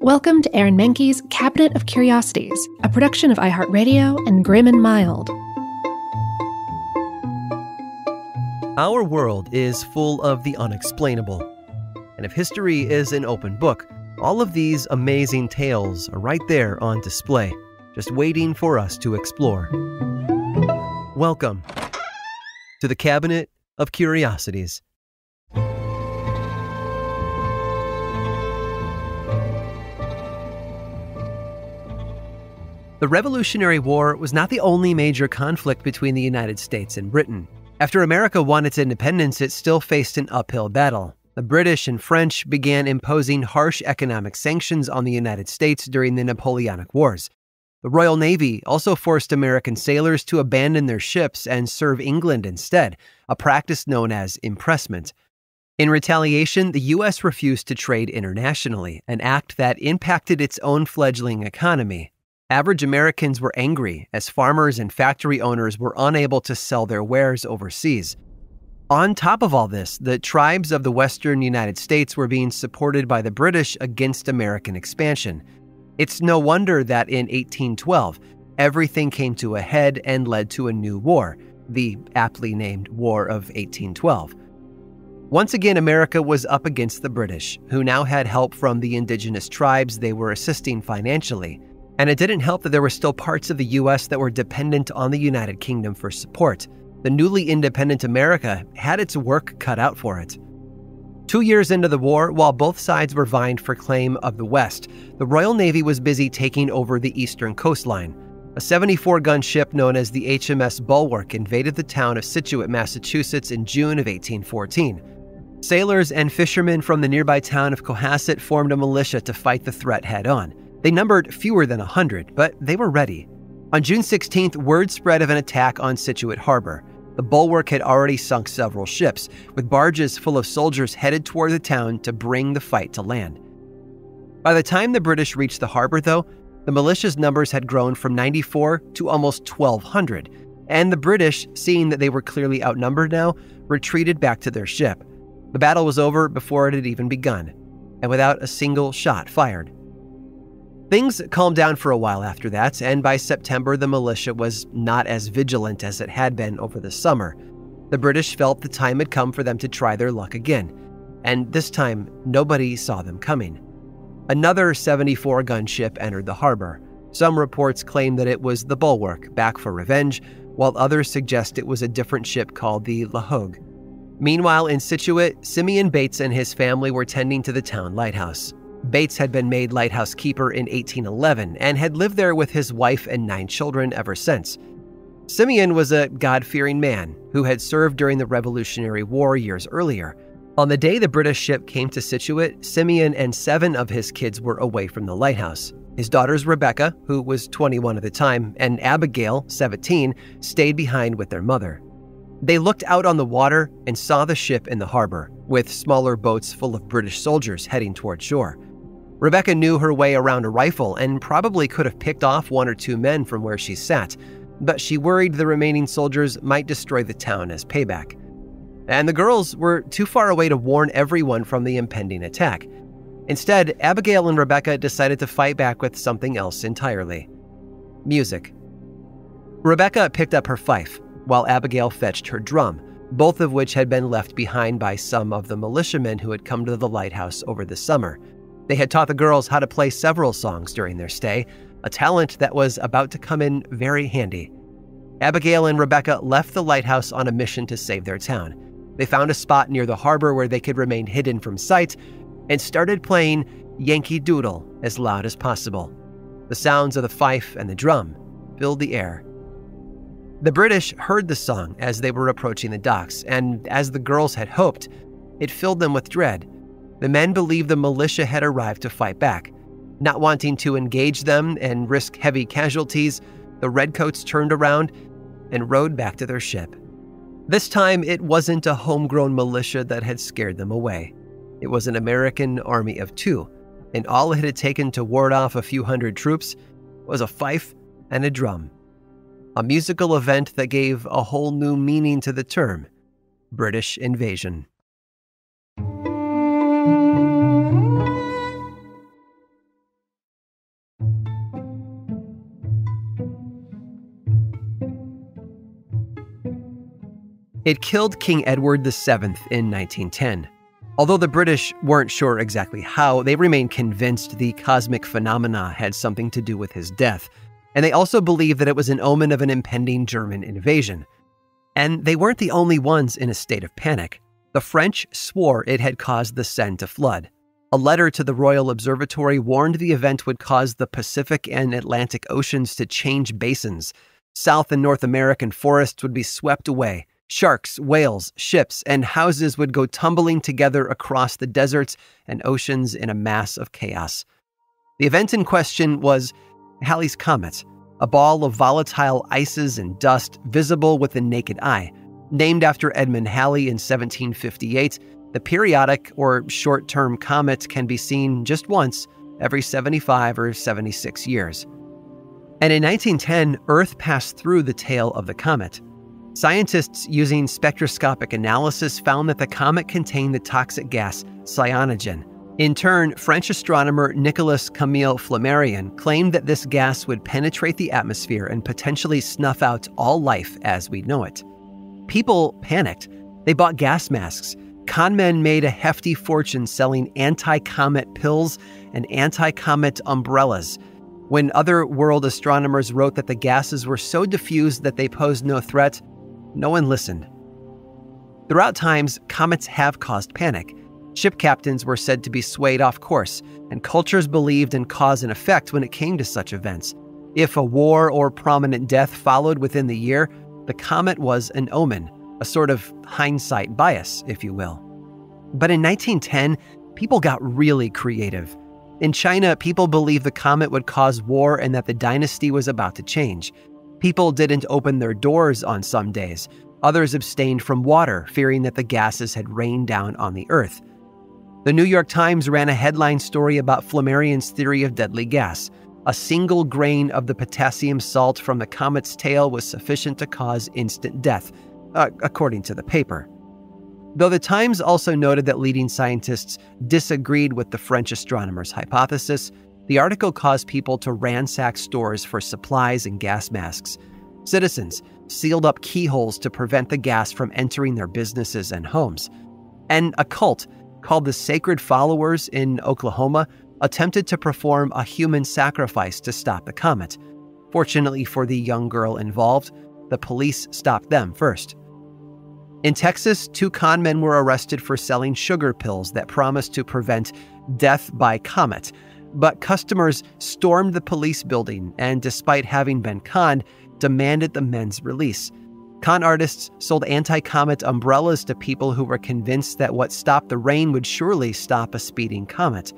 Welcome to Aaron Mahnke's Cabinet of Curiosities, a production of iHeartRadio and Grim and Mild. Our world is full of the unexplainable. And if history is an open book, all of these amazing tales are right there on display, just waiting for us to explore. Welcome to the Cabinet of Curiosities. The Revolutionary War was not the only major conflict between the United States and Britain. After America won its independence, it still faced an uphill battle. The British and French began imposing harsh economic sanctions on the United States during the Napoleonic Wars. The Royal Navy also forced American sailors to abandon their ships and serve England instead, a practice known as impressment. In retaliation, the U.S. refused to trade internationally, an act that impacted its own fledgling economy. Average Americans were angry as farmers and factory owners were unable to sell their wares overseas. On top of all this, the tribes of the western United States were being supported by the British against American expansion. It's no wonder that in 1812, everything came to a head and led to a new war, the aptly named War of 1812. Once again, America was up against the British, who now had help from the indigenous tribes they were assisting financially. And it didn't help that there were still parts of the U.S. that were dependent on the United Kingdom for support. The newly independent America had its work cut out for it. 2 years into the war, while both sides were vying for claim of the West, the Royal Navy was busy taking over the eastern coastline. A 74-gun ship known as the HMS Bulwark invaded the town of Scituate, Massachusetts in June of 1814. Sailors and fishermen from the nearby town of Cohasset formed a militia to fight the threat head-on. They numbered fewer than 100, but they were ready. On June 16th, word spread of an attack on Scituate Harbor. The Bulwark had already sunk several ships, with barges full of soldiers headed toward the town to bring the fight to land. By the time the British reached the harbor, though, the militia's numbers had grown from 94 to almost 1,200, and the British, seeing that they were clearly outnumbered now, retreated back to their ship. The battle was over before it had even begun, and without a single shot fired. Things calmed down for a while after that, and by September, the militia was not as vigilant as it had been over the summer. The British felt the time had come for them to try their luck again, and this time, nobody saw them coming. Another 74-gun ship entered the harbor. Some reports claim that it was the Bulwark, back for revenge, while others suggest it was a different ship called the La Hogue. Meanwhile, in Scituate, Simeon Bates and his family were tending to the town lighthouse. Bates had been made lighthouse keeper in 1811 and had lived there with his wife and 9 children ever since. Simeon was a God-fearing man who had served during the Revolutionary War years earlier. On the day the British ship came to Scituate, Simeon and 7 of his kids were away from the lighthouse. His daughters Rebecca, who was 21 at the time, and Abigail, 17, stayed behind with their mother. They looked out on the water and saw the ship in the harbor, with smaller boats full of British soldiers heading toward shore. Rebecca knew her way around a rifle and probably could have picked off 1 or 2 men from where she sat, but she worried the remaining soldiers might destroy the town as payback. And the girls were too far away to warn everyone from the impending attack. Instead, Abigail and Rebecca decided to fight back with something else entirely: music. Rebecca picked up her fife, while Abigail fetched her drum, both of which had been left behind by some of the militiamen who had come to the lighthouse over the summer. They had taught the girls how to play several songs during their stay, a talent that was about to come in very handy. Abigail and Rebecca left the lighthouse on a mission to save their town. They found a spot near the harbor where they could remain hidden from sight and started playing Yankee Doodle as loud as possible. The sounds of the fife and the drum filled the air. The British heard the song as they were approaching the docks, and as the girls had hoped, it filled them with dread. The men believed the militia had arrived to fight back. Not wanting to engage them and risk heavy casualties, the redcoats turned around and rowed back to their ship. This time, it wasn't a homegrown militia that had scared them away. It was an American army of 2, and all it had taken to ward off a few hundred troops was a fife and a drum. A musical event that gave a whole new meaning to the term, British invasion. It killed King Edward VII in 1910. Although the British weren't sure exactly how, they remained convinced the cosmic phenomena had something to do with his death, and they also believed that it was an omen of an impending German invasion. And they weren't the only ones in a state of panic. The French swore it had caused the Seine to flood. A letter to the Royal Observatory warned the event would cause the Pacific and Atlantic Oceans to change basins. South and North American forests would be swept away. Sharks, whales, ships, and houses would go tumbling together across the deserts and oceans in a mass of chaos. The event in question was Halley's Comet, a ball of volatile ices and dust visible with the naked eye. Named after Edmund Halley in 1758, the periodic or short-term comet can be seen just once every 75 or 76 years. And in 1910, Earth passed through the tail of the comet. Scientists using spectroscopic analysis found that the comet contained the toxic gas cyanogen. In turn, French astronomer Nicolas Camille Flammarion claimed that this gas would penetrate the atmosphere and potentially snuff out all life as we know it. People panicked. They bought gas masks. Con men made a hefty fortune selling anti-comet pills and anti-comet umbrellas. When other world astronomers wrote that the gases were so diffused that they posed no threat, no one listened. Throughout times, comets have caused panic. Ship captains were said to be swayed off course, and cultures believed in cause and effect when it came to such events. If a war or prominent death followed within the year, the comet was an omen, a sort of hindsight bias, if you will. But in 1910, people got really creative. In China, people believed the comet would cause war and that the dynasty was about to change. People didn't open their doors on some days. Others abstained from water, fearing that the gases had rained down on the earth. The New York Times ran a headline story about Flammarion's theory of deadly gas. A single grain of the potassium salt from the comet's tail was sufficient to cause instant death, according to the paper. Though the Times also noted that leading scientists disagreed with the French astronomer's hypothesis, the article caused people to ransack stores for supplies and gas masks. Citizens sealed up keyholes to prevent the gas from entering their businesses and homes. And a cult called the Sacred Followers in Oklahoma attempted to perform a human sacrifice to stop the comet. Fortunately for the young girl involved, the police stopped them first. In Texas, 2 con men were arrested for selling sugar pills that promised to prevent death by comet. But customers stormed the police building and, despite having been conned, demanded the men's release. Con artists sold anti-comet umbrellas to people who were convinced that what stopped the rain would surely stop a speeding comet.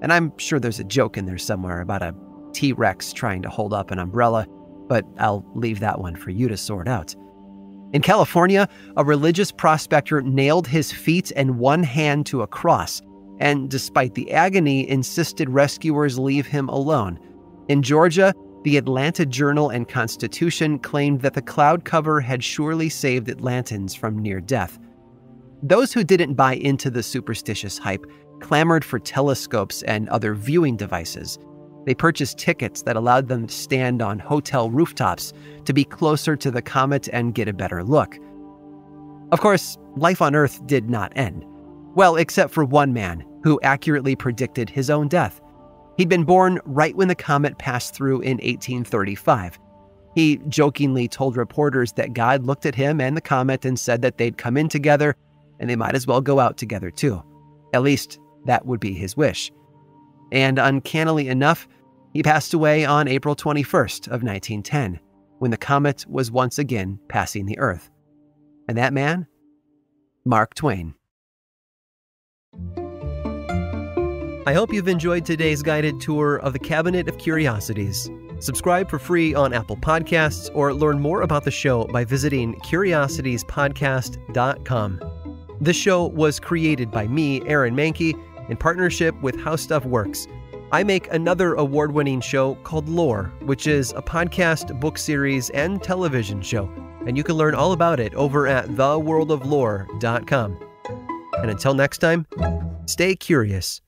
And I'm sure there's a joke in there somewhere about a T-Rex trying to hold up an umbrella, but I'll leave that one for you to sort out. In California, a religious prospector nailed his feet and one hand to a cross, and despite the agony, insisted rescuers leave him alone. In Georgia, the Atlanta Journal and Constitution claimed that the cloud cover had surely saved Atlantans from near death. Those who didn't buy into the superstitious hype clamored for telescopes and other viewing devices. They purchased tickets that allowed them to stand on hotel rooftops to be closer to the comet and get a better look. Of course, life on Earth did not end. Well, except for one man who accurately predicted his own death. He'd been born right when the comet passed through in 1835. He jokingly told reporters that God looked at him and the comet and said that they'd come in together and they might as well go out together too. At least, that would be his wish. And uncannily enough, he passed away on April 21st of 1910, when the comet was once again passing the Earth. And that man? Mark Twain. I hope you've enjoyed today's guided tour of the Cabinet of Curiosities. Subscribe for free on Apple Podcasts or learn more about the show by visiting curiositiespodcast.com. This show was created by me, Aaron Mahnke, in partnership with How Stuff Works. I make another award-winning show called Lore, which is a podcast, book series, and television show, and you can learn all about it over at theworldoflore.com. And until next time, stay curious.